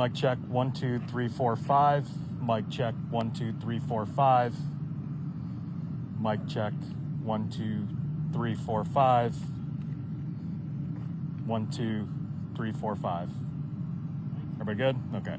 Mic check 1 2 3 4 5. Mic check 1 2 3 4 5. Mic check 1 2 3 4 5. 1 2 3 4 5. Everybody good? Okay.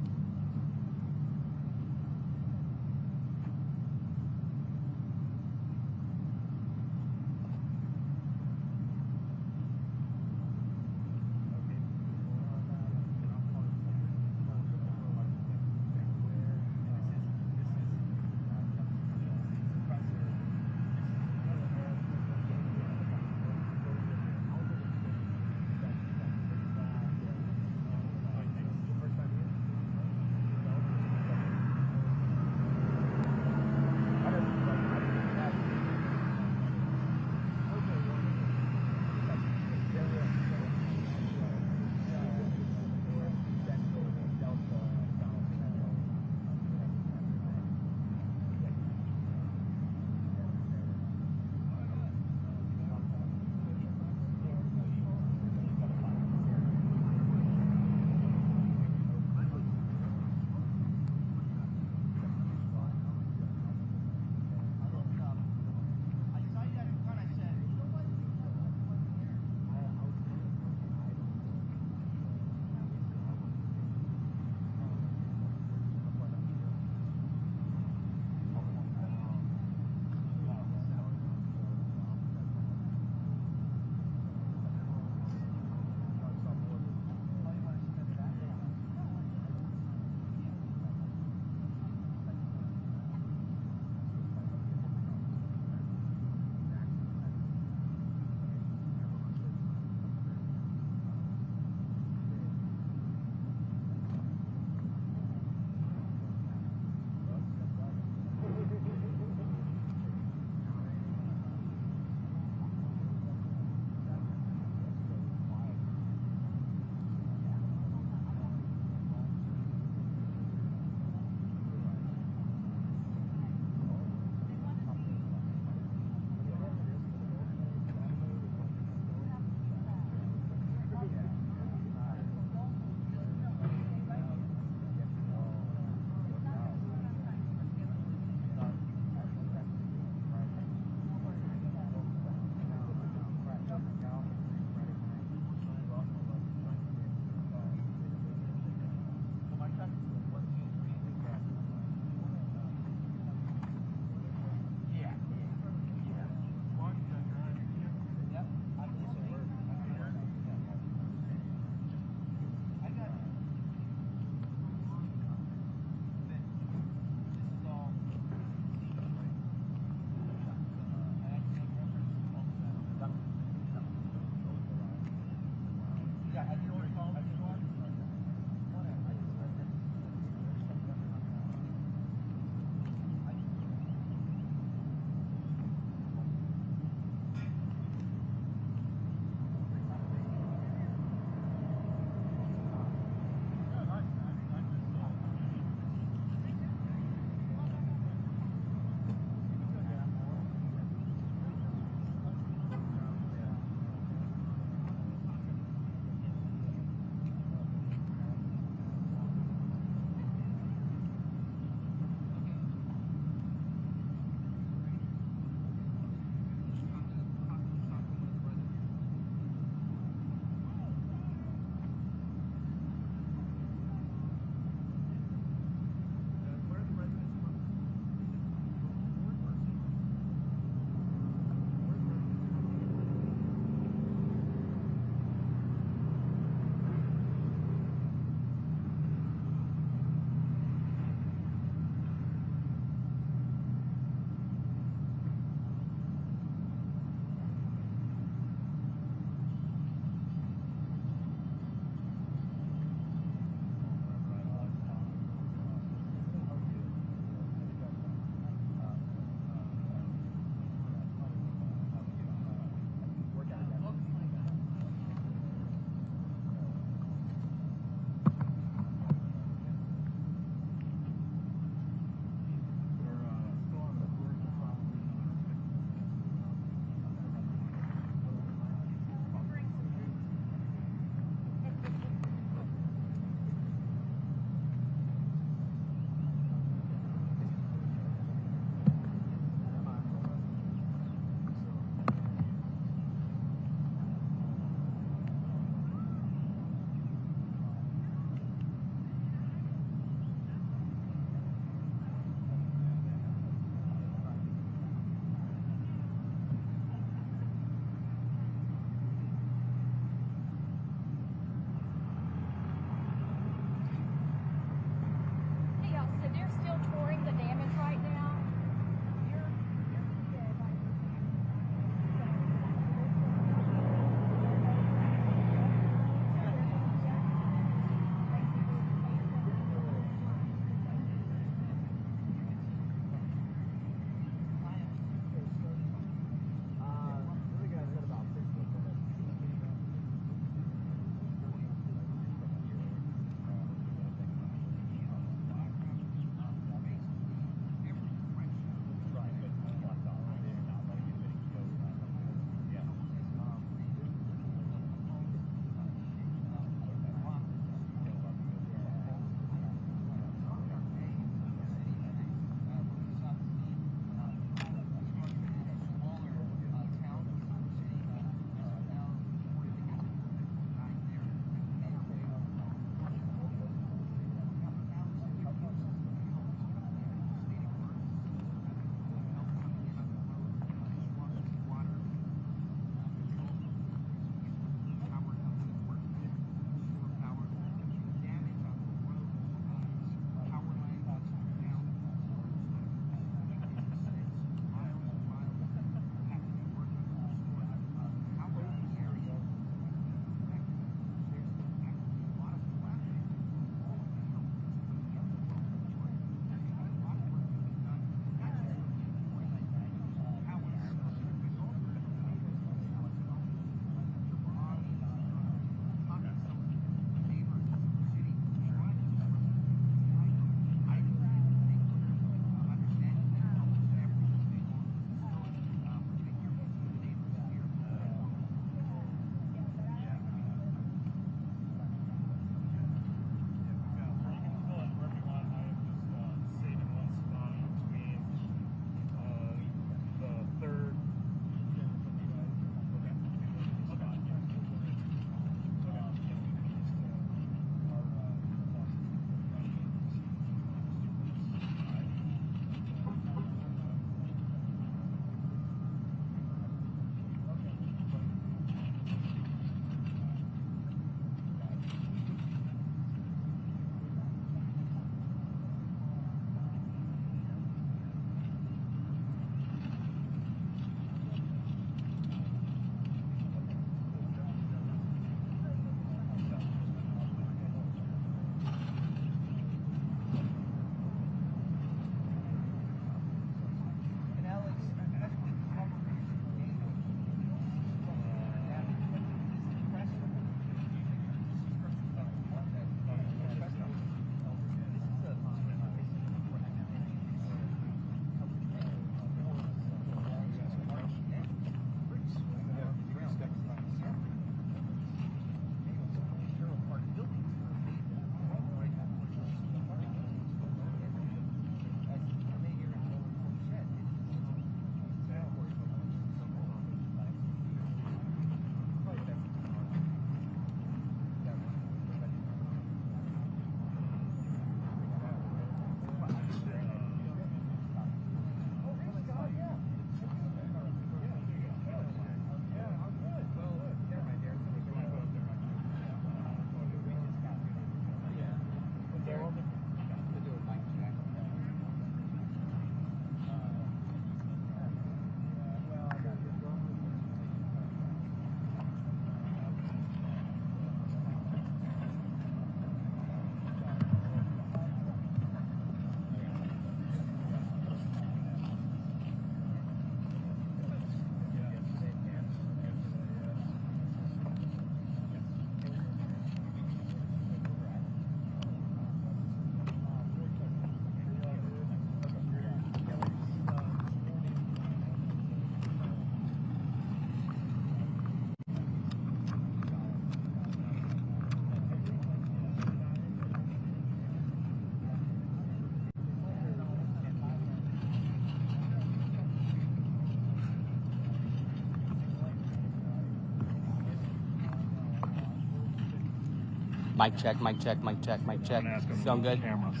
Mic check, mic check, mic check, mic check. Sound good? Camera, so.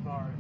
Sorry.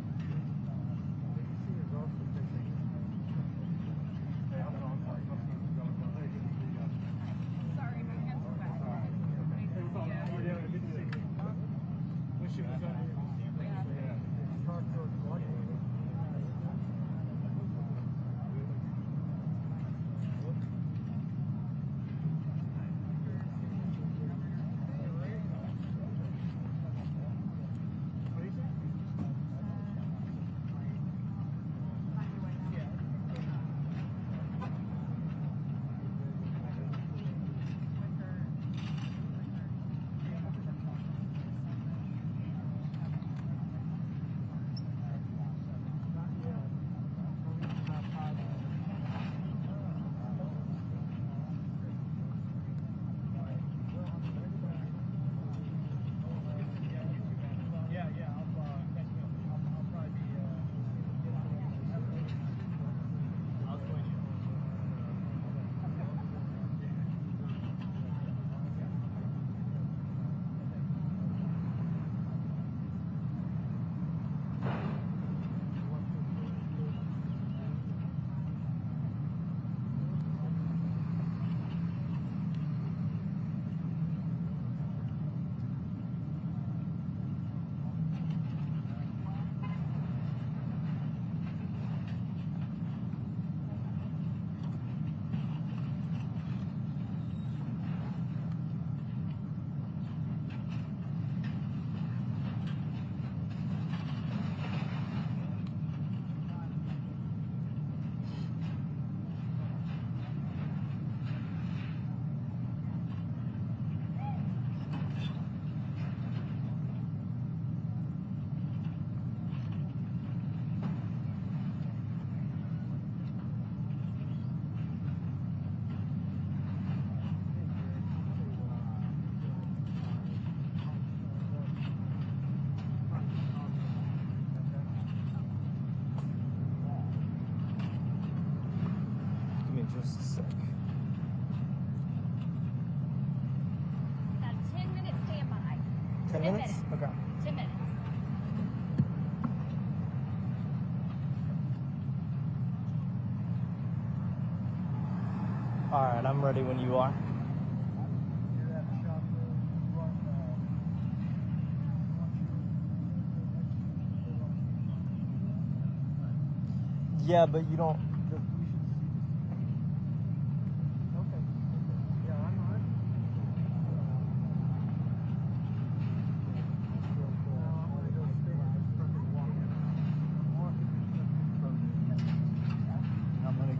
Just a sec. About a 10-minute standby. 10 minutes? Okay. 10 minutes. All right, I'm ready when you are. Yeah, but you don't.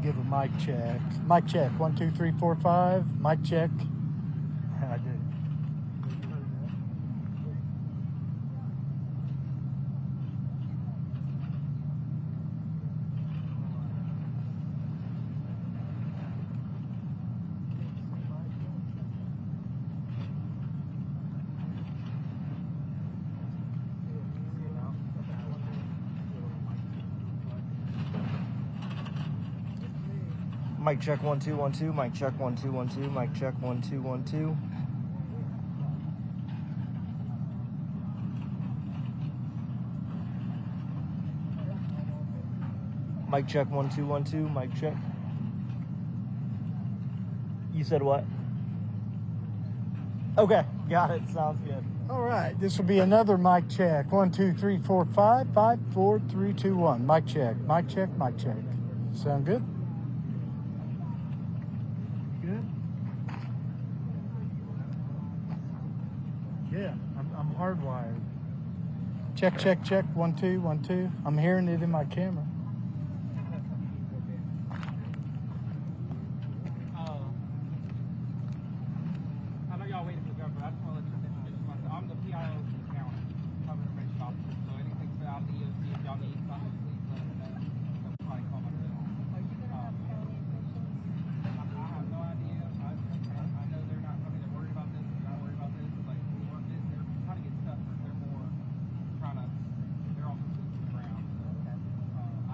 Give a mic check. Mic check. 1, 2, 3, 4, 5. Mic check. I did. Mic check 1 2 1 2. Mic check 1 2 1 2. Mic check 1 2 1 2. Mic check 1 2 1 2. Mic check. You said what? Okay, got it. Sounds good. All right, this will be another mic check. 1, 2, 3, 4, 5, 5, 4, 3, 2, 1. Mic check. Mic check. Mic check. Sound good? Good. Yeah, I'm hardwired. Check, check, check. 1, 2, 1, 2. I'm hearing it in my camera. I know y'all waiting for the government. I just want to let you introduce myself. I'm the PIO of the county, Covenant Information Officer. So anything out of the EOC, if y'all need something, please let us know. So probably call myself. Are you going to have county officials? I have no idea. I know they're not. I mean, they're worried about this. They're not worried about this. Like we want this. They're trying to get stuff. They're more trying to. They're also boots on the ground. So, I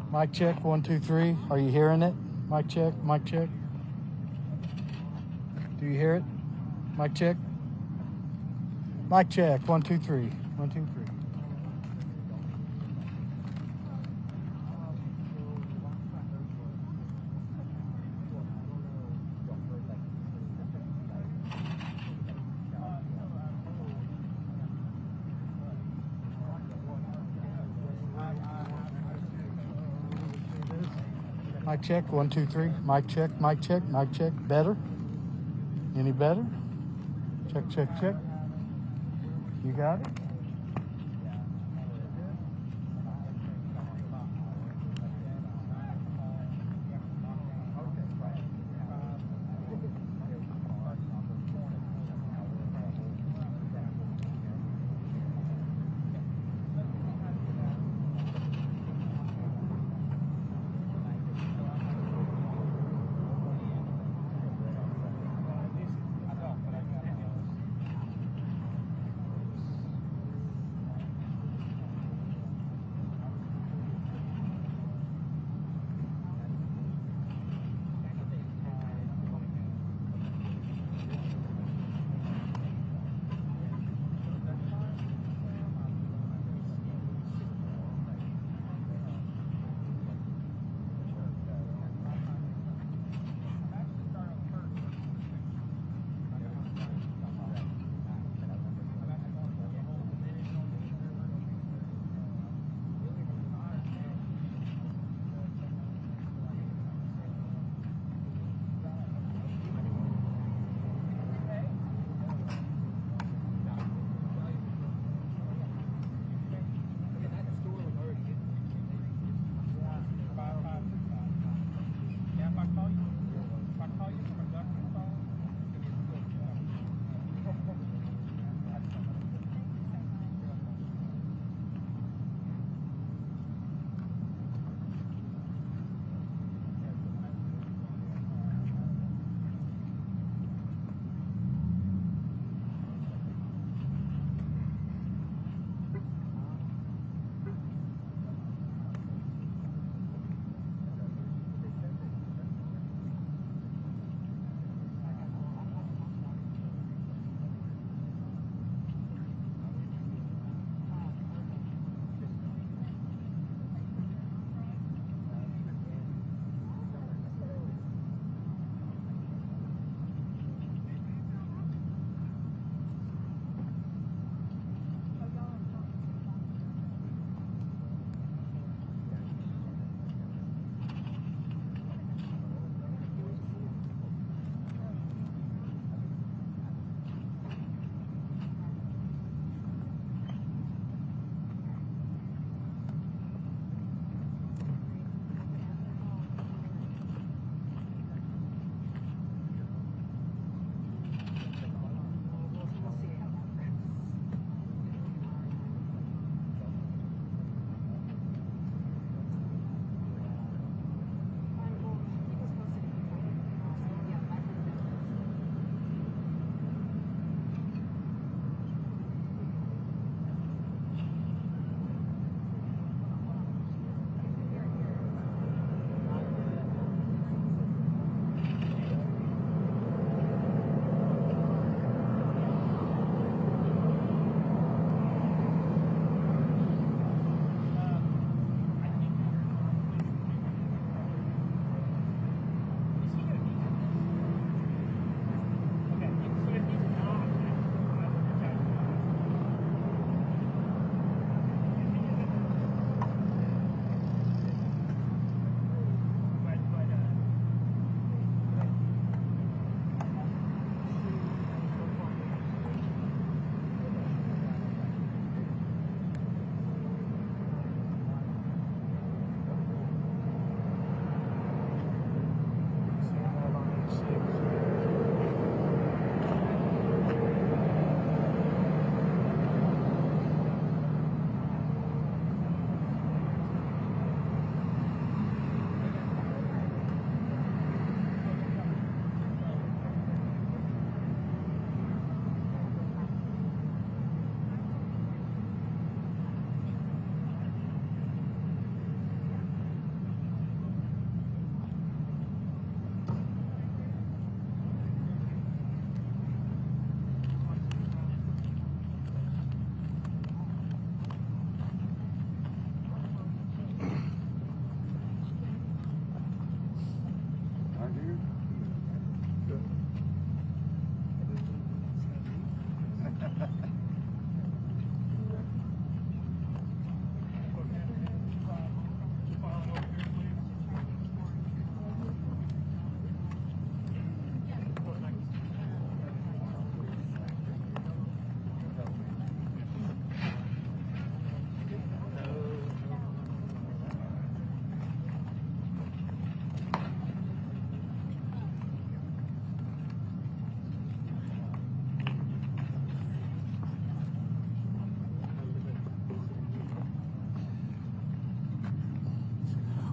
Mic check, 1, 2, 3. Are you hearing it? Mic check, mic check. Do you hear it? Mic check. Mic check, 1, 2, 3. 1, 2, 3. Mic check, 1, 2, 3. Mic check, mic check, mic check. Better? Any better? Check, check, check. You got it?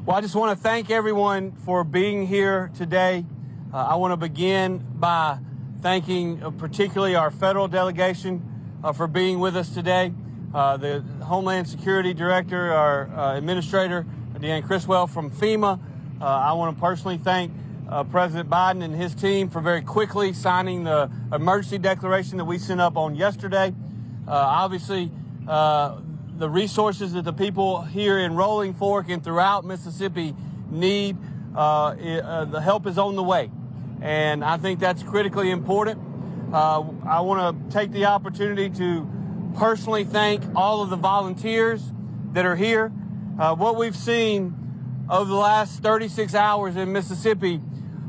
Well, I just want to thank everyone for being here today. I want to begin by thanking particularly our federal delegation for being with us today. The Homeland Security Director, our Administrator, Deanne Criswell from FEMA. I want to personally thank President Biden and his team for very quickly signing the emergency declaration that we sent up on yesterday. Obviously, the resources that the people here in Rolling Fork and throughout Mississippi need, the help is on the way. And I think that's critically important. I want to take the opportunity to personally thank all of the volunteers that are here. What we've seen over the last 36 hours in Mississippi,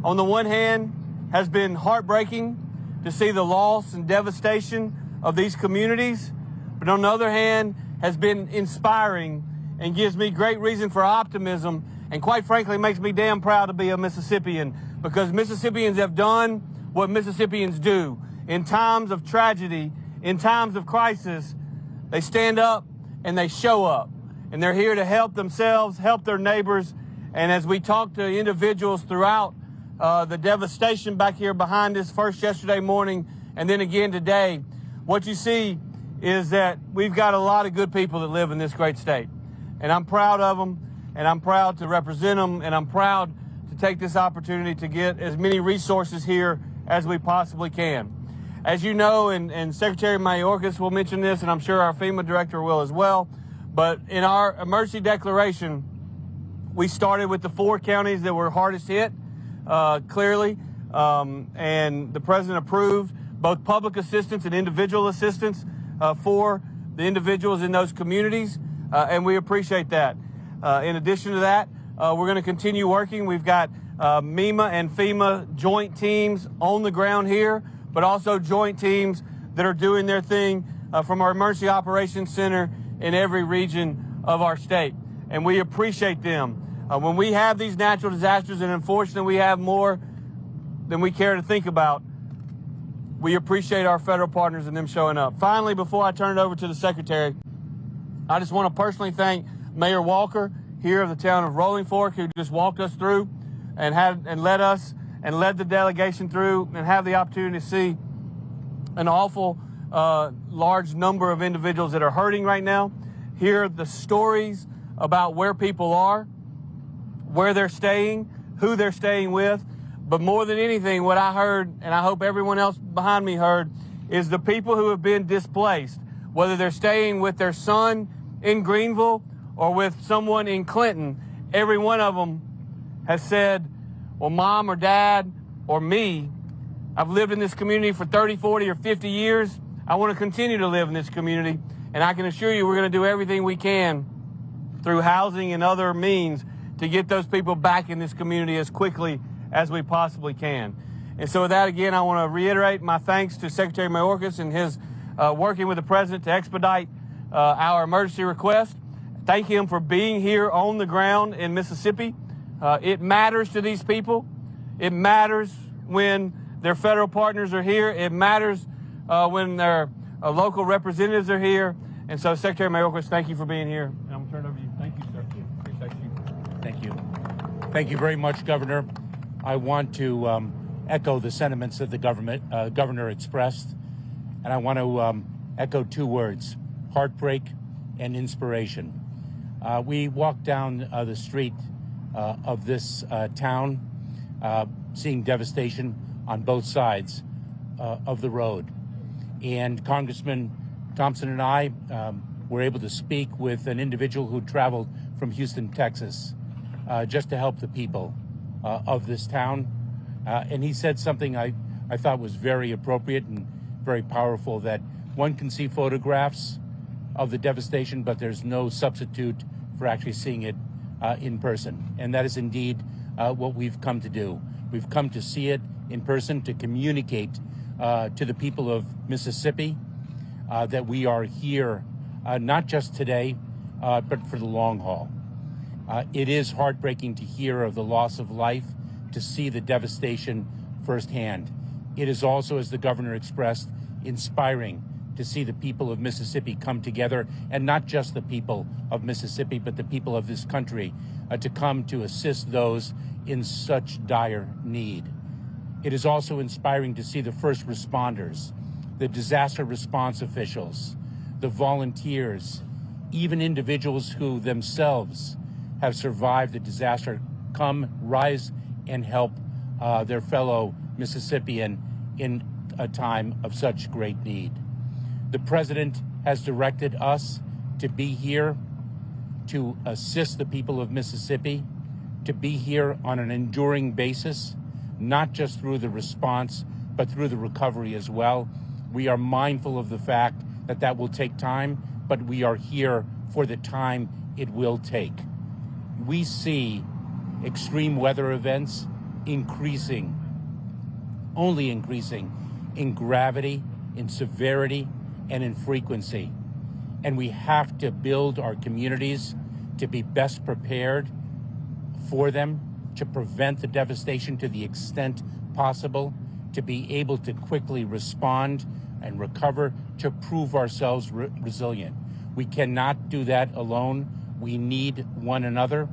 on the one hand, has been heartbreaking to see the loss and devastation of these communities, but on the other hand, has been inspiring and gives me great reason for optimism, and quite frankly makes me damn proud to be a Mississippian, because Mississippians have done what Mississippians do. In times of tragedy, in times of crisis, they stand up and they show up, and they're here to help themselves, help their neighbors. And as we talk to individuals throughout the devastation back here behind us, first yesterday morning and then again today, what you see is that we've got a lot of good people that live in this great state. And I'm proud of them, and I'm proud to represent them, and I'm proud to take this opportunity to get as many resources here as we possibly can. As you know, and Secretary Mayorkas will mention this, and I'm sure our FEMA director will as well, but in our emergency declaration, we started with the 4 counties that were hardest hit, clearly, and the president approved both public assistance and individual assistance for the individuals in those communities, and we appreciate that. In addition to that, we're going to continue working. We've got MEMA and FEMA joint teams on the ground here, but also joint teams that are doing their thing from our Emergency Operations Center in every region of our state. And we appreciate them. When we have these natural disasters, and unfortunately we have more than we care to think about, we appreciate our federal partners and them showing up. Finally, before I turn it over to the Secretary, I just want to personally thank Mayor Walker here of the town of Rolling Fork, who just walked us through and led the delegation through and have the opportunity to see an awful large number of individuals that are hurting right now, hear the stories about where people are, where they're staying, who they're staying with. But more than anything, what I heard, and I hope everyone else behind me heard, is the people who have been displaced, whether they're staying with their son in Greenville or with someone in Clinton. Every one of them has said, well, mom or dad or me, I've lived in this community for 30, 40, or 50 years. I want to continue to live in this community. And I can assure you we're going to do everything we can through housing and other means to get those people back in this community as quickly as we possibly can. And so with that, again, I want to reiterate my thanks to Secretary Mayorkas and his working with the president to expedite our emergency request. Thank him for being here on the ground in Mississippi. It matters to these people. It matters when their federal partners are here. It matters when their local representatives are here. And so, Secretary Mayorkas, thank you for being here. And I'm going to turn it over to you. Thank you, sir. Appreciate you. Thank you. Thank you very much, Governor. I want to echo the sentiments that the governor expressed, and I want to echo 2 words: heartbreak and inspiration. We walked down the street of this town, seeing devastation on both sides of the road, and Congressman Thompson and I were able to speak with an individual who traveled from Houston, Texas, just to help the people of this town. And he said something I thought was very appropriate and very powerful, that one can see photographs of the devastation, but there's no substitute for actually seeing it in person. And that is indeed what we've come to do. We've come to see it in person, to communicate to the people of Mississippi that we are here, not just today, but for the long haul. It is heartbreaking to hear of the loss of life, to see the devastation firsthand. It is also, as the governor expressed, inspiring to see the people of Mississippi come together, and not just the people of Mississippi, but the people of this country, to come to assist those in such dire need. It is also inspiring to see the first responders, the disaster response officials, the volunteers, even individuals who themselves have survived the disaster come, rise, and help their fellow Mississippian in a time of such great need. The President has directed us to be here to assist the people of Mississippi, to be here on an enduring basis, not just through the response, but through the recovery as well. We are mindful of the fact that that will take time, but we are here for the time it will take. We see extreme weather events only increasing in gravity, in severity, and in frequency. And we have to build our communities to be best prepared for them, to prevent the devastation to the extent possible, to be able to quickly respond and recover, to prove ourselves resilient. We cannot do that alone. We need one another.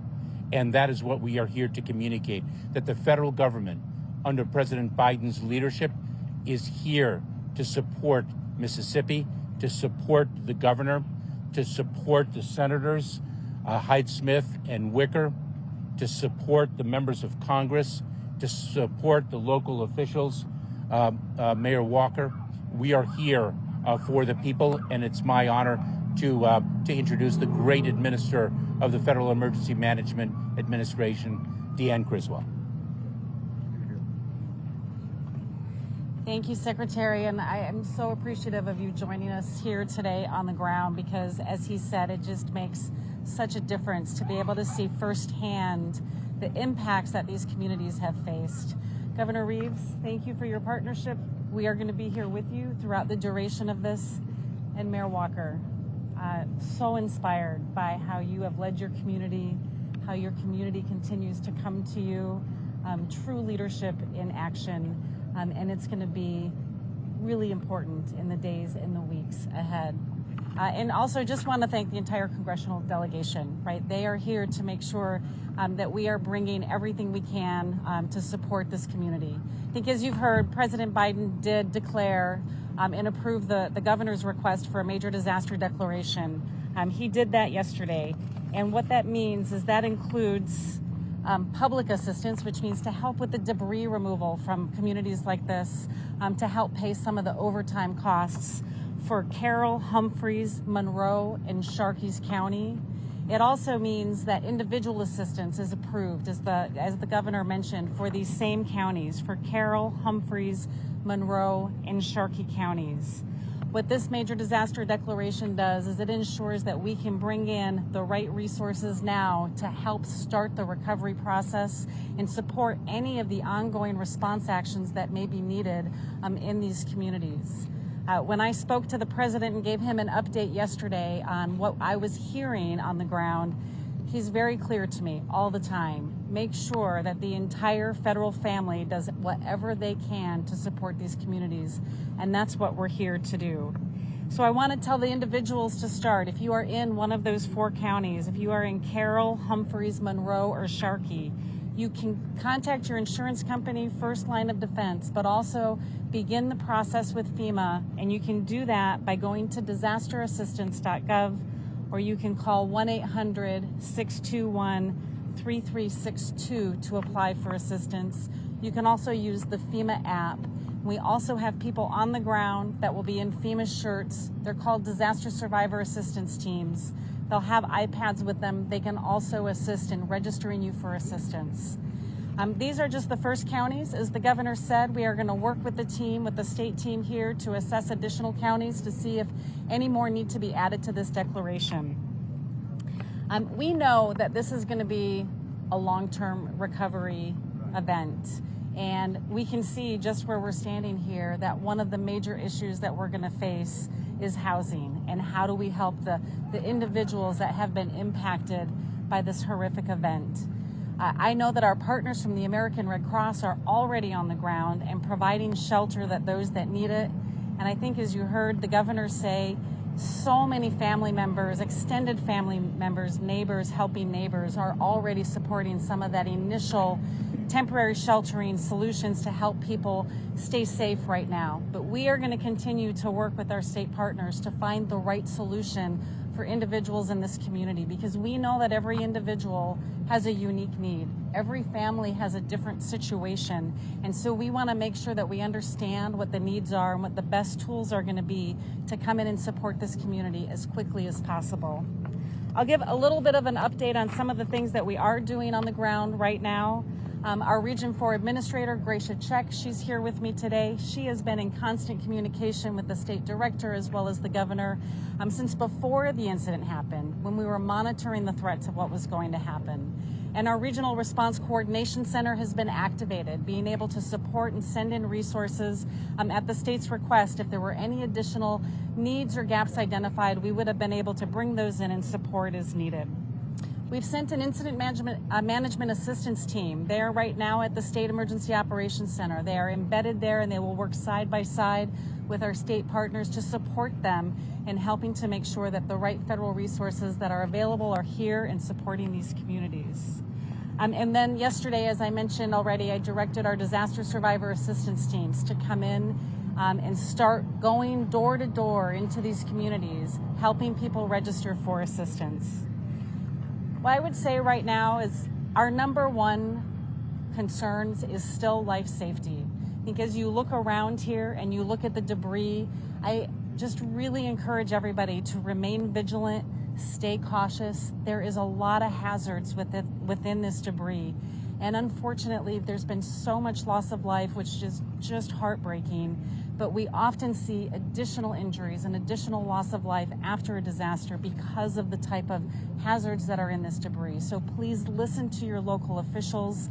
And that is what we are here to communicate, that the federal government, under President Biden's leadership, is here to support Mississippi, to support the governor, to support the senators, Hyde Smith and Wicker, to support the members of Congress, to support the local officials, Mayor Walker. We are here for the people, and it's my honor to introduce the great administrator of the Federal Emergency Management Administration, Deanne Criswell. Thank you, Secretary, and I am so appreciative of you joining us here today on the ground because, as he said, it just makes such a difference to be able to see firsthand the impacts that these communities have faced. Governor Reeves, thank you for your partnership. We are going to be here with you throughout the duration of this. And Mayor Walker, so inspired by how you have led your community, how your community continues to come to you, true leadership in action. And it's going to be really important in the days and the weeks ahead. And also just want to thank the entire congressional delegation, right? They are here to make sure that we are bringing everything we can to support this community. I think as you've heard, President Biden did declare and approve the governor's request for a major disaster declaration. He did that yesterday. And what that means is that includes public assistance, which means to help with the debris removal from communities like this, to help pay some of the overtime costs for Carroll, Humphreys, Monroe, and Sharkey's County. It also means that individual assistance is approved, as the governor mentioned, for these same counties, for Carroll, Humphreys, Monroe, and Sharkey counties. What this major disaster declaration does is it ensures that we can bring in the right resources now to help start the recovery process and support any of the ongoing response actions that may be needed in these communities. When I spoke to the president and gave him an update yesterday on what I was hearing on the ground, he's very clear to me all the time. Make sure that the entire federal family does whatever they can to support these communities, and that's what we're here to do. So I want to tell the individuals to start. If you are in one of those 4 counties, if you are in Carroll, Humphreys, Monroe, or Sharkey, you can contact your insurance company, first line of defense, but also begin the process with FEMA, and you can do that by going to disasterassistance.gov, or you can call 1-800-621-3362 to apply for assistance. You can also use the FEMA app. We also have people on the ground that will be in FEMA shirts. They're called Disaster Survivor Assistance Teams. They'll have iPads with them. They can also assist in registering you for assistance. These are just the first counties. As the governor said, we are going to work with the team, with the state team here, to assess additional counties to see if any more need to be added to this declaration. We know that this is going to be a long-term recovery event. And we can see just where we're standing here that one of the major issues that we're going to face is housing, and how do we help the individuals that have been impacted by this horrific event. I know that our partners from the American Red Cross are already on the ground and providing shelter that those that need it. And I think, as you heard the governor say, so many family members, extended family members, neighbors helping neighbors are already supporting some of that initial temporary sheltering solutions to help people stay safe right now. But we are going to continue to work with our state partners to find the right solution for individuals in this community, because we know that every individual has a unique need. Every family has a different situation. And so we want to make sure that we understand what the needs are and what the best tools are going to be to come in and support this community as quickly as possible. I'll give a little bit of an update on some of the things that we are doing on the ground right now. Our Region 4 Administrator, Gracia Check, she's here with me today. She has been in constant communication with the state director as well as the governor since before the incident happened, when we were monitoring the threats of what was going to happen. And our Regional Response Coordination Center has been activated, being able to support and send in resources at the state's request. If there were any additional needs or gaps identified, we would have been able to bring those in and support as needed. We've sent an incident management assistance team. They are right now at the State Emergency Operations Center. They are embedded there, and they will work side by side with our state partners to support them in helping to make sure that the right federal resources that are available are here and supporting these communities. And then yesterday, as I mentioned already, I directed our disaster survivor assistance teams to come in and start going door to door into these communities, helping people register for assistance. What I would say right now is our number one concerns is still life safety. I think as you look around here and you look at the debris, I just really encourage everybody to remain vigilant, stay cautious. There is a lot of hazards within this debris. And unfortunately, there's been so much loss of life, which is just heartbreaking. But we often see additional injuries and additional loss of life after a disaster because of the type of hazards that are in this debris. So please listen to your local officials.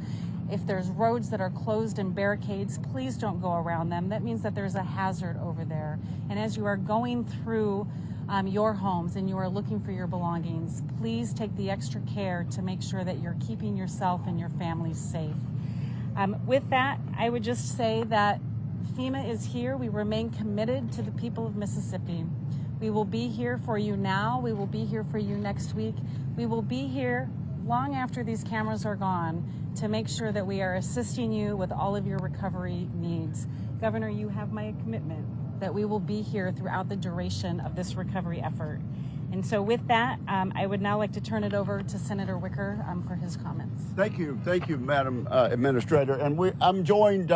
If there's roads that are closed and barricades, please don't go around them. That means that there's a hazard over there. And as you are going through your homes and you are looking for your belongings, please take the extra care to make sure that you're keeping yourself and your family safe. With that, I would just say that FEMA is here. We remain committed to the people of Mississippi. We will be here for you now. We will be here for you next week. We will be here long after these cameras are gone to make sure that we are assisting you with all of your recovery needs. Governor, you have my commitment that we will be here throughout the duration of this recovery effort. And so with that, I would now like to turn it over to Senator Wicker for his comments. Thank you, Madam Administrator. And I'm joined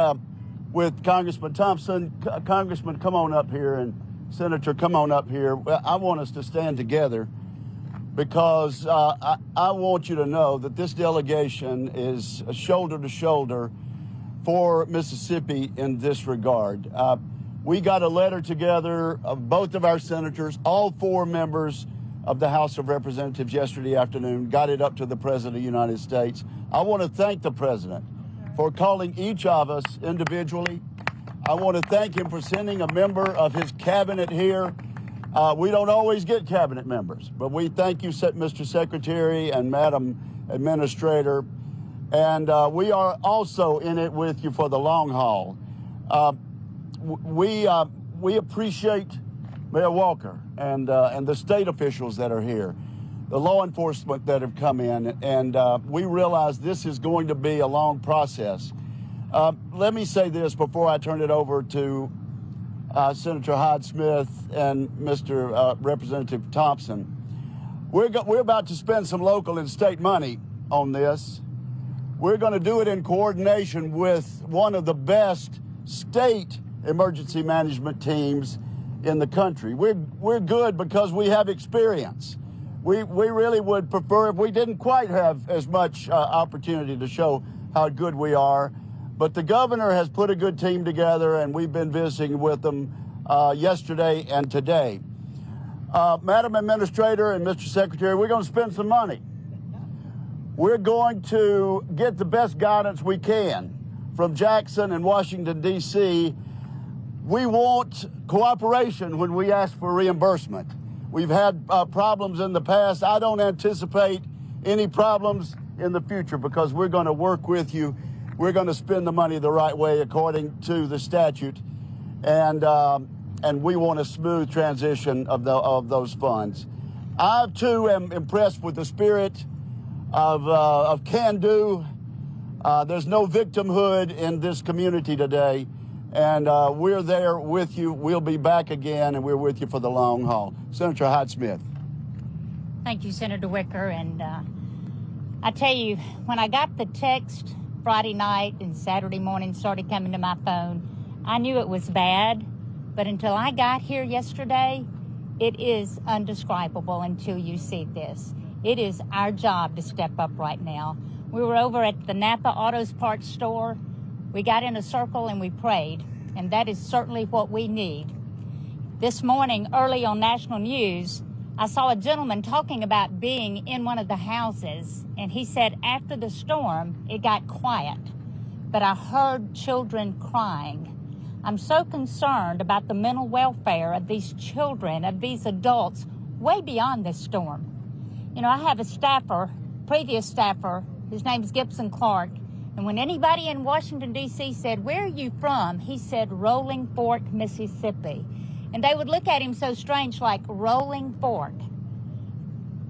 with Congressman Thompson. Congressman, come on up here, and Senator, come on up here. I want us to stand together because I want you to know that this delegation is shoulder to shoulder for Mississippi in this regard. We got a letter together of both of our senators, all four members of the House of Representatives yesterday afternoon, got it up to the President of the United States. I want to thank the President for calling each of us individually. I want to thank him for sending a member of his cabinet here. We don't always get cabinet members, but we thank you, Mr. Secretary and Madam Administrator. And we are also in it with you for the long haul. We appreciate Mayor Walker and the state officials that are here, the law enforcement that have come in, and we realize this is going to be a long process. Let me say this before I turn it over to Senator Hyde-Smith and Mr. Representative Thompson. We're about to spend some local and state money on this. We're going to do it in coordination with one of the best state emergency management teams in the country. We're good because we have experience. We really would prefer if we didn't quite have as much opportunity to show how good we are. But the governor has put a good team together, and we've been visiting with them yesterday and today. Madam Administrator and Mr. Secretary, we're going to spend some money. We're going to get the best guidance we can from Jackson and Washington, D.C. We want cooperation when we ask for reimbursement. We've had problems in the past. I don't anticipate any problems in the future because we're going to work with you. We're going to spend the money the right way according to the statute. And and we want a smooth transition of those funds. I, too, am impressed with the spirit of can-do. There's no victimhood in this community today, and we're there with you. We'll be back again, and we're with you for the long haul. Senator Hyde-Smith. Thank you, Senator Wicker. And I tell you, when I got the text Friday night and Saturday morning started coming to my phone, I knew it was bad. But until I got here yesterday, it is undescribable until you see this. It is our job to step up right now. We were over at the Napa Autos Parts store. We got in a circle and we prayed, and that is certainly what we need. This morning, early on national news, I saw a gentleman talking about being in one of the houses, and he said after the storm, it got quiet, but I heard children crying. I'm so concerned about the mental welfare of these children, of these adults, way beyond this storm. You know, I have a staffer, previous staffer, his name's Gibson Clark, and when anybody in Washington, D.C. said, "Where are you from?" he said, "Rolling Fork, Mississippi." And they would look at him so strange, like, Rolling Fork.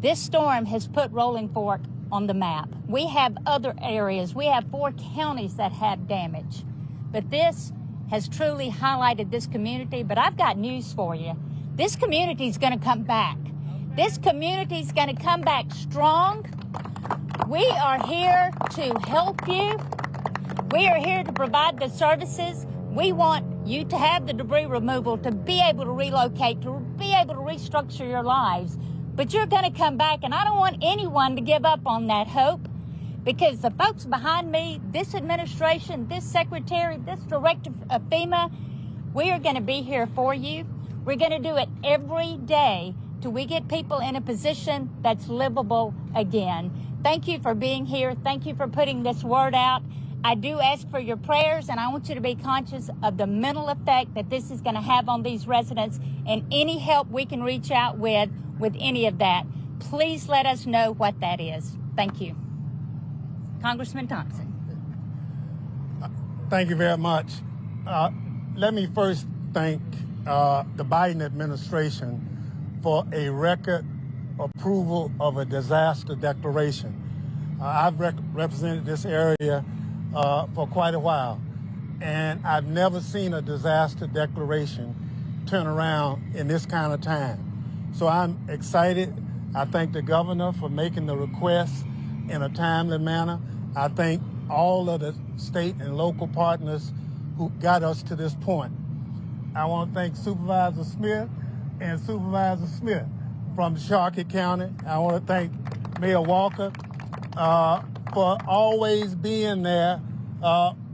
This storm has put Rolling Fork on the map. We have other areas. We have 4 counties that have damage. But this has truly highlighted this community. But I've got news for you. This community is going to come back. This community is going to come back strong. We are here to help you. We are here to provide the services. We want you to have the debris removal, to be able to relocate, to be able to restructure your lives. But you're going to come back, and I don't want anyone to give up on that hope, because the folks behind me, this administration, this secretary, this director of FEMA, we are going to be here for you. We're going to do it every day till we get people in a position that's livable again. Thank you for being here. Thank you for putting this word out. I do ask for your prayers, and I want you to be conscious of the mental effect that this is going to have on these residents, and any help we can reach out with any of that. Please let us know what that is. Thank you. Congressman Thompson. Thank you very much. Let me first thank the Biden administration for a record approval of a disaster declaration. I've represented this area for quite a while, and I've never seen a disaster declaration turn around in this kind of time. So I'm excited. I thank the governor for making the request in a timely manner. I thank all of the state and local partners who got us to this point. I want to thank Supervisor Smith and Supervisor Smith from Sharkey County. I want to thank Mayor Walker for always being there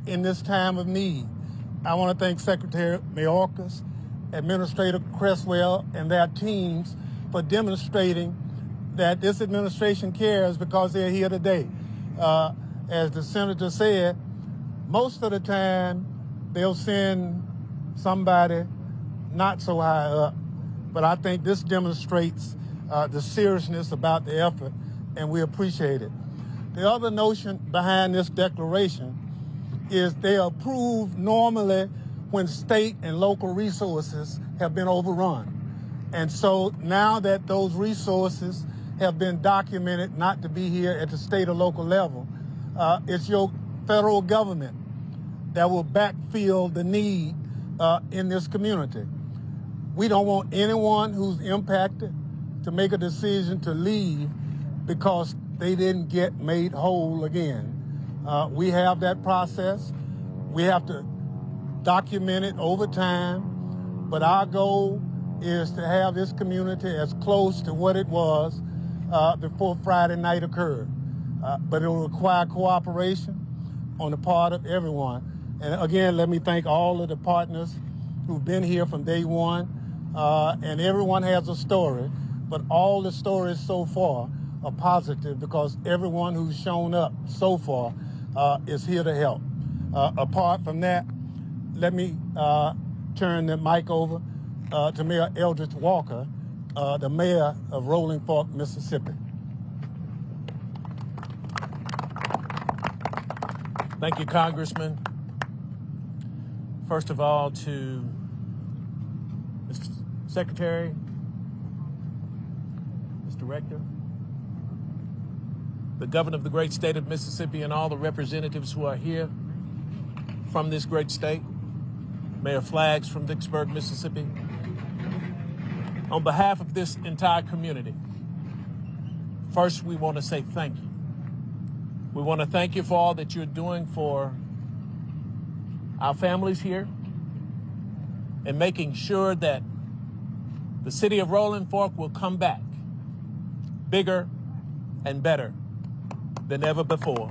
in this time of need. I want to thank Secretary Mayorkas, Administrator Cresswell, and their teams for demonstrating that this administration cares, because they're here today. As the senator said, most of the time they'll send somebody not so high up, but I think this demonstrates the seriousness about the effort, and we appreciate it. The other notion behind this declaration is they are approved normally when state and local resources have been overrun. And so now that those resources have been documented not to be here at the state or local level, it's your federal government that will backfill the need in this community. We don't want anyone who's impacted to make a decision to leave because they didn't get made whole again. We have that process. We have to document it over time, but our goal is to have this community as close to what it was before Friday night occurred. But it will require cooperation on the part of everyone. And again, let me thank all of the partners who've been here from day one. And everyone has a story, but all the stories so far are positive, because everyone who's shown up so far is here to help. Apart from that, let me turn the mic over to Mayor Eldridge Walker, the mayor of Rolling Fork, Mississippi. Thank you, Congressman. First of all, to Secretary, Mr. Rector, the governor of the great state of Mississippi, and all the representatives who are here from this great state, Mayor Flaggs from Vicksburg, Mississippi. On behalf of this entire community, first we want to say thank you. We want to thank you for all that you're doing for our families here and making sure that the city of Rolling Fork will come back bigger and better than ever before.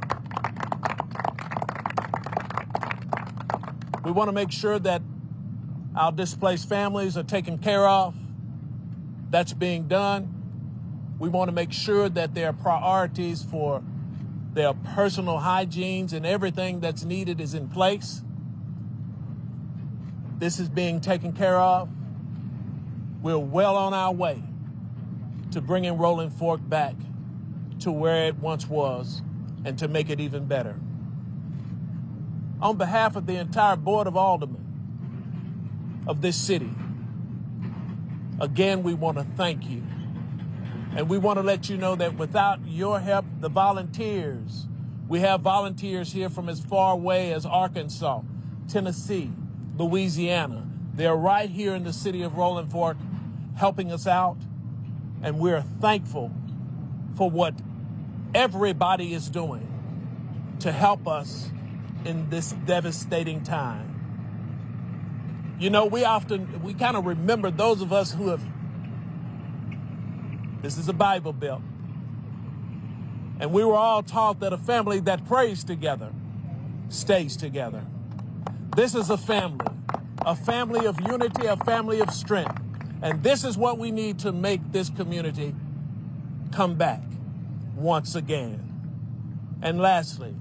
We want to make sure that our displaced families are taken care of. That's being done. We want to make sure that there are priorities for their personal hygienes and everything that's needed is in place. This is being taken care of. We're well on our way to bringing Rolling Fork back to where it once was and to make it even better. On behalf of the entire Board of Aldermen of this city, again, we want to thank you. And we want to let you know that without your help, the volunteers, we have volunteers here from as far away as Arkansas, Tennessee, Louisiana. They're right here in the city of Rolling Fork helping us out. And we're thankful for what everybody is doing to help us in this devastating time. You know, we kind of remember those of us who have, this is a Bible Belt, and we were all taught that a family that prays together stays together. This is a family of unity, a family of strength. And this is what we need to make this community come back once again. And lastly,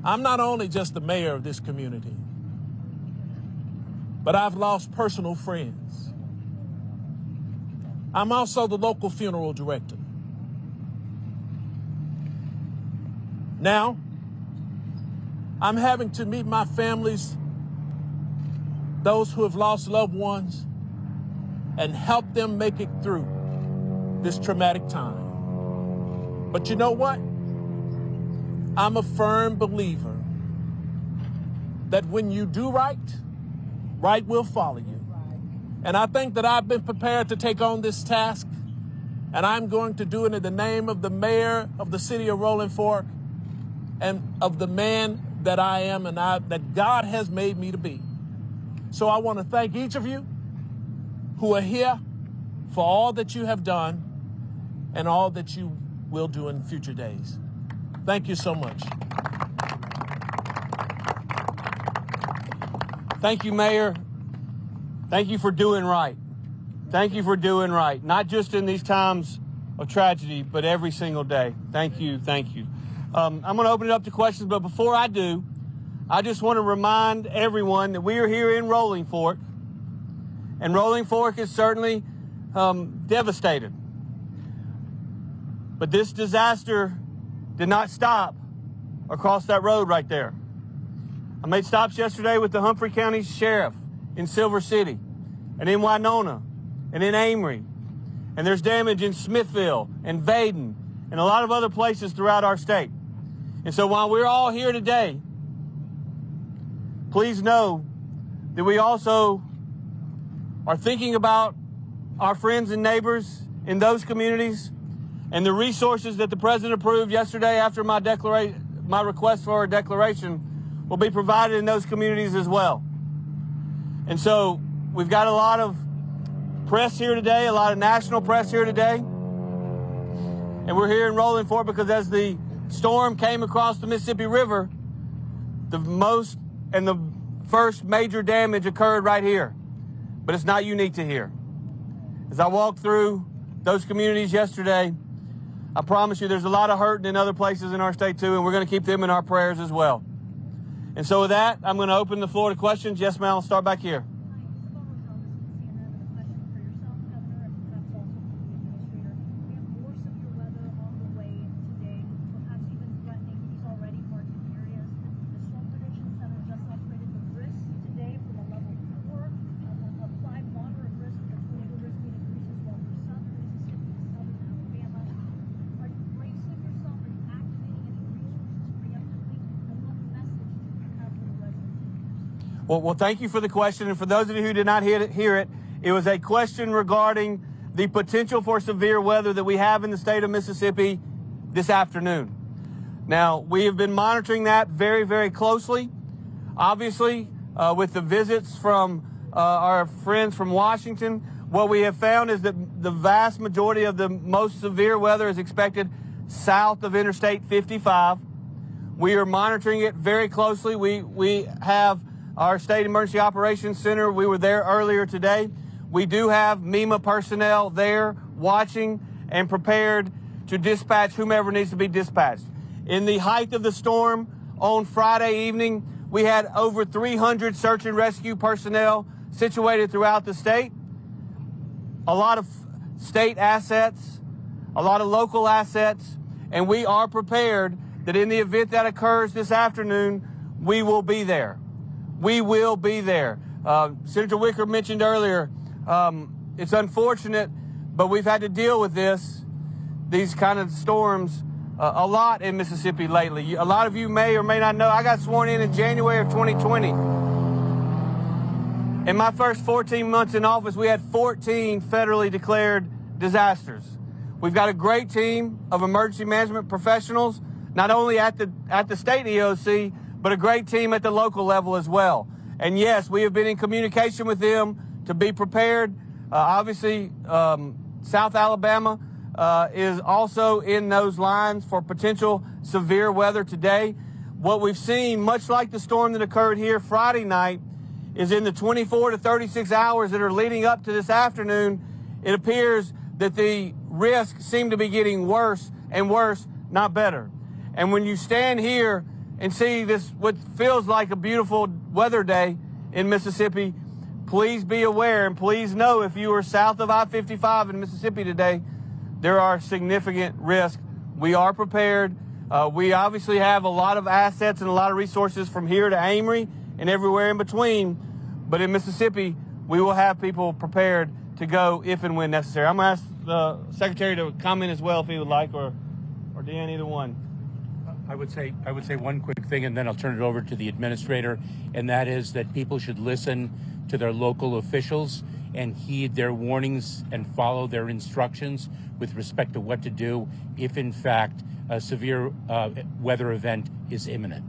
I'm not only just the mayor of this community, but I've lost personal friends. I'm also the local funeral director. Now, I'm having to meet my families, those who have lost loved ones, and help them make it through this traumatic time. But you know what? I'm a firm believer that when you do right, right will follow you. And I think that I've been prepared to take on this task, and I'm going to do it in the name of the mayor of the city of Rolling Fork and of the man that I am and that God has made me to be. So I want to thank each of you who are here for all that you have done and all that you will do in future days. Thank you so much. Thank you, Mayor. Thank you for doing right. Thank you for doing right, not just in these times of tragedy, but every single day. Thank you. Thank you. I'm going to open it up to questions, but before I do, I just want to remind everyone that we are here in Rolling Fork, and Rolling Fork is certainly devastated. But this disaster did not stop across that road right there. I made stops yesterday with the Humphrey County Sheriff in Silver City and in Winona and in Amory. And there's damage in Smithville and Vaden and a lot of other places throughout our state. And so while we're all here today, please know that we also are thinking about our friends and neighbors in those communities and the resources that the president approved yesterday after my request for a declaration will be provided in those communities as well. And so we've got a lot of press here today, a lot of national press here today. And we're here in Rolling Fork because as the storm came across the Mississippi River, the most and the first major damage occurred right here. But it's not unique to here. As I walked through those communities yesterday, I promise you there's a lot of hurting in other places in our state too, and we're going to keep them in our prayers as well. And so with that, I'm going to open the floor to questions. Yes, ma'am, I'll start back here. Center just upgraded the risk today from a level 4, applied moderate Well, thank you for the question. And for those of you who did not hear it, it was a question regarding the potential for severe weather that we have in the state of Mississippi this afternoon. Now, we have been monitoring that very, very closely. Obviously, with the visits from our friends from Washington, what we have found is that the vast majority of the most severe weather is expected south of Interstate 55. We are monitoring it very closely. We have our State Emergency Operations Center. We were there earlier today. We do have MEMA personnel there watching and prepared to dispatch whomever needs to be dispatched. In the height of the storm on Friday evening, we had over 300 search and rescue personnel situated throughout the state. A lot of state assets, a lot of local assets, and we are prepared that in the event that occurs this afternoon, we will be there. We will be there. Senator Wicker mentioned earlier, it's unfortunate, but we've had to deal with these kind of storms a lot in Mississippi lately. A lot of you may or may not know, I got sworn in January of 2020. In my first 14 months in office, we had 14 federally declared disasters. We've got a great team of emergency management professionals, not only at the state EOC, but a great team at the local level as well. And yes, we have been in communication with them to be prepared. Obviously, South Alabama is also in those lines for potential severe weather today. What we've seen, much like the storm that occurred here Friday night, is in the 24 to 36 hours that are leading up to this afternoon, it appears that the risks seem to be getting worse and worse, not better. And when you stand here and see this, what feels like a beautiful weather day in Mississippi, please be aware and please know if you are south of I-55 in Mississippi today, there are significant risks. We are prepared. We obviously have a lot of assets and a lot of resources from here to Amory and everywhere in between. But in Mississippi, we will have people prepared to go if and when necessary. I'm going to ask the Secretary to comment as well if he would like, or Dan, either one. I would say one quick thing, and then I'll turn it over to the administrator, and that is that people should listen to their local officials and heed their warnings and follow their instructions with respect to what to do if, in fact, a severe weather event is imminent.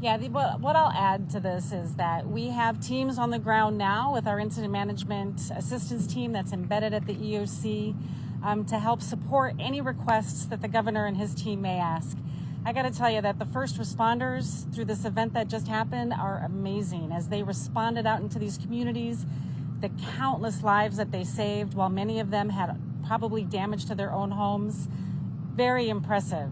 Yeah, what I'll add to this is that we have teams on the ground now with our incident management assistance team that's embedded at the EOC to help support any requests that the governor and his team may ask. I got to tell you that the first responders through this event that just happened are amazing as they responded out into these communities, the countless lives that they saved, while many of them had probably damage to their own homes. Very impressive.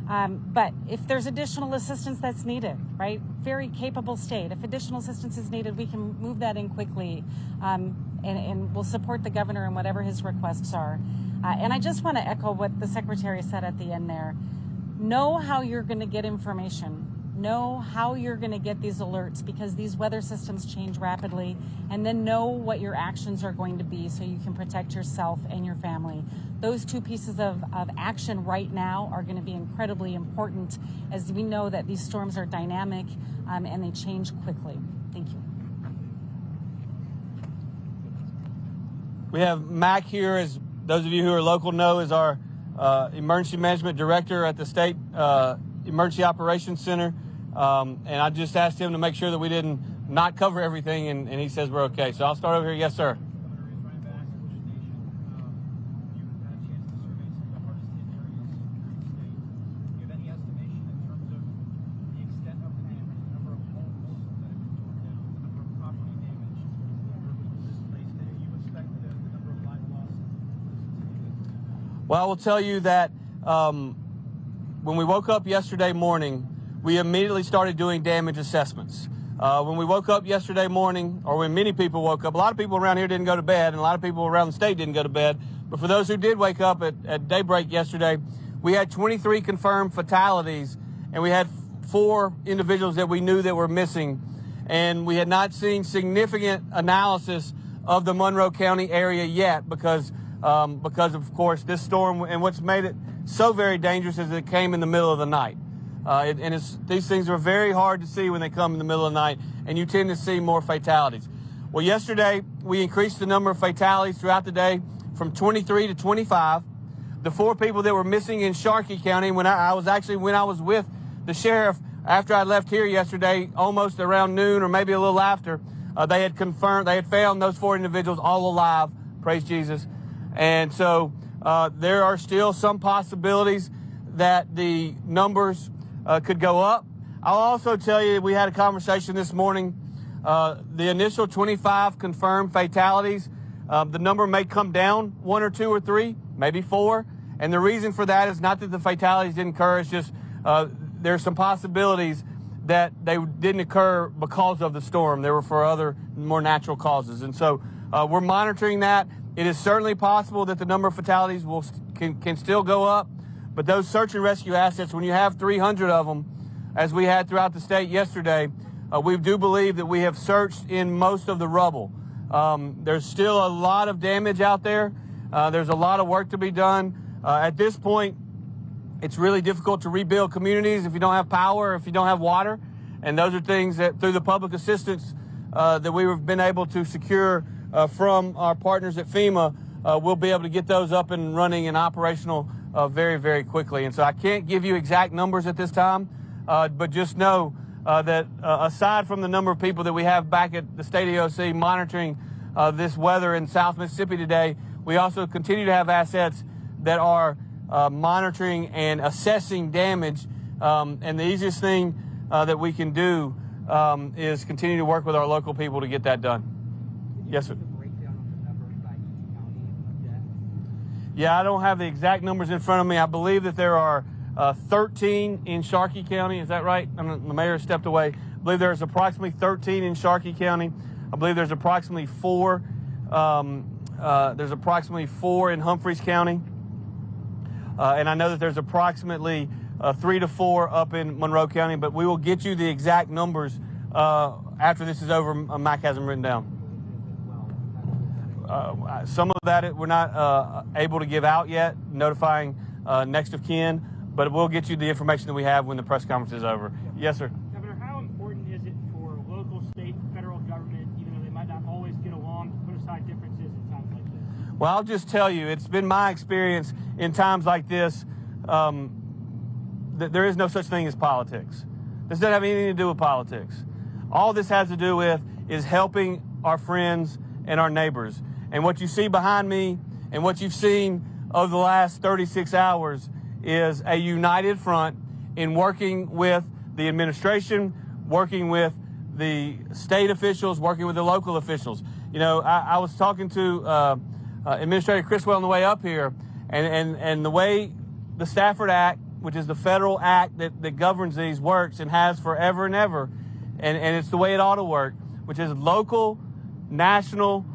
But if there's additional assistance that's needed, right? Very capable state. If additional assistance is needed, we can move that in quickly, and we'll support the governor in whatever his requests are. And I just want to echo what the Secretary said at the end there. Know how you're going to get information. Know how you're going to get these alerts, because these weather systems change rapidly, and then know what your actions are going to be so you can protect yourself and your family. Those two pieces of action right now are going to be incredibly important, as we know that these storms are dynamic and they change quickly. Thank you. We have Mac here, as those of you who are local know, is our Emergency Management Director at the State Emergency Operations Center. And I just asked him to make sure that we didn't not cover everything, and he says we're okay. So I'll start over here. Yes, sir. Well, I will tell you that when we woke up yesterday morning, we immediately started doing damage assessments. When we woke up yesterday morning, or when many people woke up, a lot of people around here didn't go to bed, and a lot of people around the state didn't go to bed. But for those who did wake up at daybreak yesterday, we had 23 confirmed fatalities, and we had 4 individuals that we knew that were missing. And we had not seen significant analysis of the Monroe County area yet because of course, this storm, and what's made it so very dangerous is it came in the middle of the night. These things are very hard to see when they come in the middle of the night, and you tend to see more fatalities. Well, yesterday we increased the number of fatalities throughout the day from 23 to 25. The 4 people that were missing in Sharkey County, when I was with the sheriff after I left here yesterday, almost around noon or maybe a little after, they had found those 4 individuals all alive. Praise Jesus. And so there are still some possibilities that the numbers could go up. I'll also tell you, we had a conversation this morning. The initial 25 confirmed fatalities, the number may come down 1 or 2 or 3, maybe 4. And the reason for that is not that the fatalities didn't occur, it's just there's some possibilities that they didn't occur because of the storm. They were for other more natural causes. And so we're monitoring that. It is certainly possible that the number of fatalities can still go up, but those search and rescue assets, when you have 300 of them, as we had throughout the state yesterday, we do believe that we have searched in most of the rubble. There's still a lot of damage out there. There's a lot of work to be done. At this point, it's really difficult to rebuild communities if you don't have power, if you don't have water. And those are things that through the public assistance that we've been able to secure from our partners at FEMA, we'll be able to get those up and running and operational very, very quickly. And so I can't give you exact numbers at this time, but just know that aside from the number of people that we have back at the state EOC monitoring this weather in South Mississippi today, we also continue to have assets that are monitoring and assessing damage. And the easiest thing that we can do is continue to work with our local people to get that done. Yes, sir. Yeah, I don't have the exact numbers in front of me. I believe that there are 13 in Sharkey County. Is that right? The mayor stepped away. I believe there's approximately 13 in Sharkey County. I believe there's approximately 4. There's approximately 4 in Humphreys County. And I know that there's approximately 3 to 4 up in Monroe County, but we will get you the exact numbers after this is over. Mac has them written down. Some of that we're not able to give out yet, notifying next of kin, but we'll get you the information that we have when the press conference is over. Yes, sir. Governor, how important is it for local, state, and federal government, even though they might not always get along, to put aside differences in times like this? Well, I'll just tell you, it's been my experience in times like this that there is no such thing as politics. This doesn't have anything to do with politics. All this has to do with is helping our friends and our neighbors. And what you see behind me and what you've seen over the last 36 hours is a united front in working with the administration, working with the state officials, working with the local officials. You know, I was talking to Administrator Criswell on the way up here, and the way the Stafford Act, which is the federal act that governs these, works and has forever and ever, and it's the way it ought to work, which is local, national,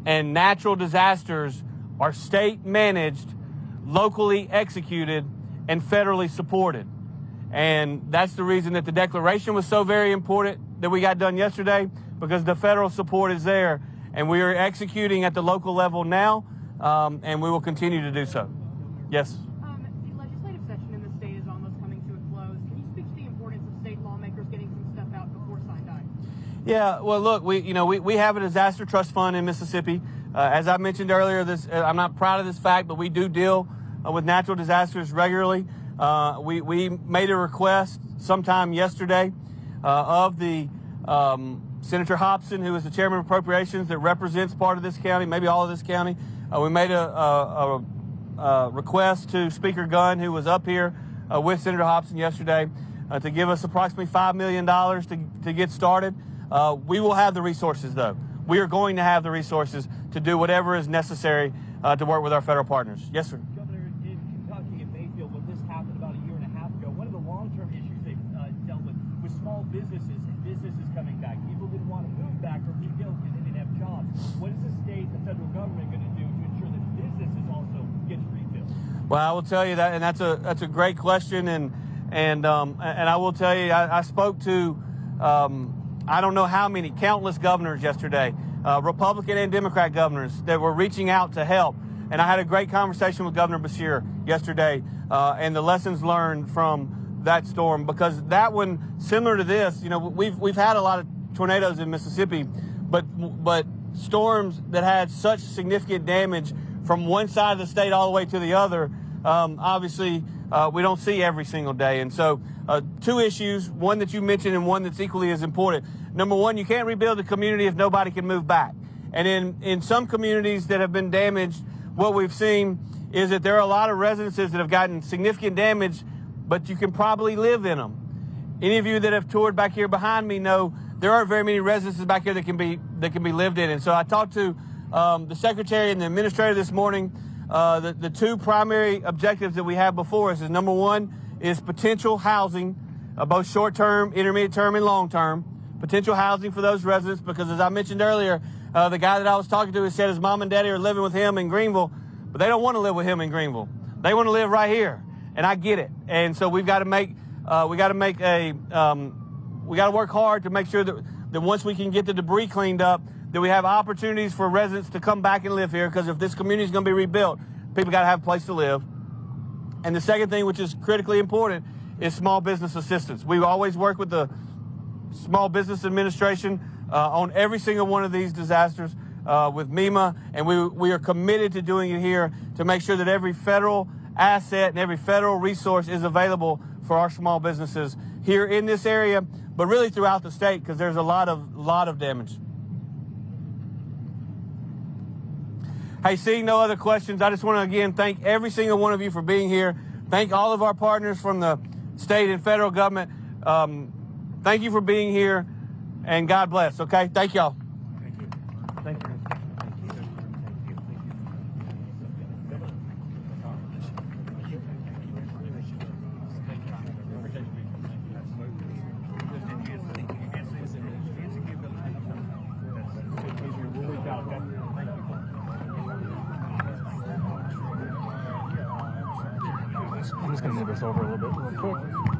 and natural disasters are state managed, locally executed, and federally supported. And that's the reason that the declaration was so very important that we got done yesterday, because the federal support is there, and we are executing at the local level now, and we will continue to do so. Yes. The legislative session in the state is almost coming to a close. Can you speak to the importance of state lawmakers getting some stuff out before Sinai? Yeah, well, look, we have a disaster trust fund in Mississippi. As I mentioned earlier, I'm not proud of this fact, but we do deal with natural disasters regularly. We made a request sometime yesterday of the Senator Hobson, who is the chairman of appropriations that represents part of this county, maybe all of this county. We made a request to Speaker Gunn, who was up here with Senator Hobson yesterday, to give us approximately $5 million to get started. We will have the resources, though. We are going to have the resources to do whatever is necessary to work with our federal partners. Yes, sir. Governor, in Kentucky, in Mayfield, when this happened about a year and a half ago, one of the long-term issues they've dealt with was small businesses and businesses coming back. People didn't want to move back or rebuild because they didn't have jobs. What is the state, the federal government going to do to ensure that businesses also get rebuilt? Well, I will tell you that, and that's a great question, and I will tell you, I spoke to I don't know how many, countless governors yesterday, Republican and Democrat governors that were reaching out to help. And I had a great conversation with Governor Beshear yesterday, and the lessons learned from that storm, because that one, similar to this, you know, we've had a lot of tornadoes in Mississippi, but storms that had such significant damage from one side of the state all the way to the other, obviously we don't see every single day. And so two issues, one that you mentioned and one that's equally as important. Number one, you can't rebuild a community if nobody can move back. And in some communities that have been damaged, what we've seen is that there are a lot of residences that have gotten significant damage, but you can probably live in them. Any of you that have toured back here behind me know there aren't very many residences back here that can be lived in. And so I talked to the secretary and the administrator this morning. The two primary objectives that we have before us is, number one is potential housing, both short-term, intermediate-term, and long-term. Potential housing for those residents, because as I mentioned earlier, the guy that I was talking to said his mom and daddy are living with him in Greenville, but they don't want to live with him in Greenville. They want to live right here, and I get it. And so we've got to work hard to make sure that once we can get the debris cleaned up, that we have opportunities for residents to come back and live here, because if this community is going to be rebuilt, people got to have a place to live. And the second thing, which is critically important, is small business assistance. We always work with the Small Business Administration on every single one of these disasters with MEMA, and we are committed to doing it here to make sure that every federal asset and every federal resource is available for our small businesses here in this area, but really throughout the state, because there's a lot of damage. Hey, seeing no other questions, I just want to again thank every single one of you for being here. Thank all of our partners from the state and federal government. Thank you for being here, and God bless, okay? Thank y'all. Thank you. Thank you. I'm just going to move this over a little bit real quick.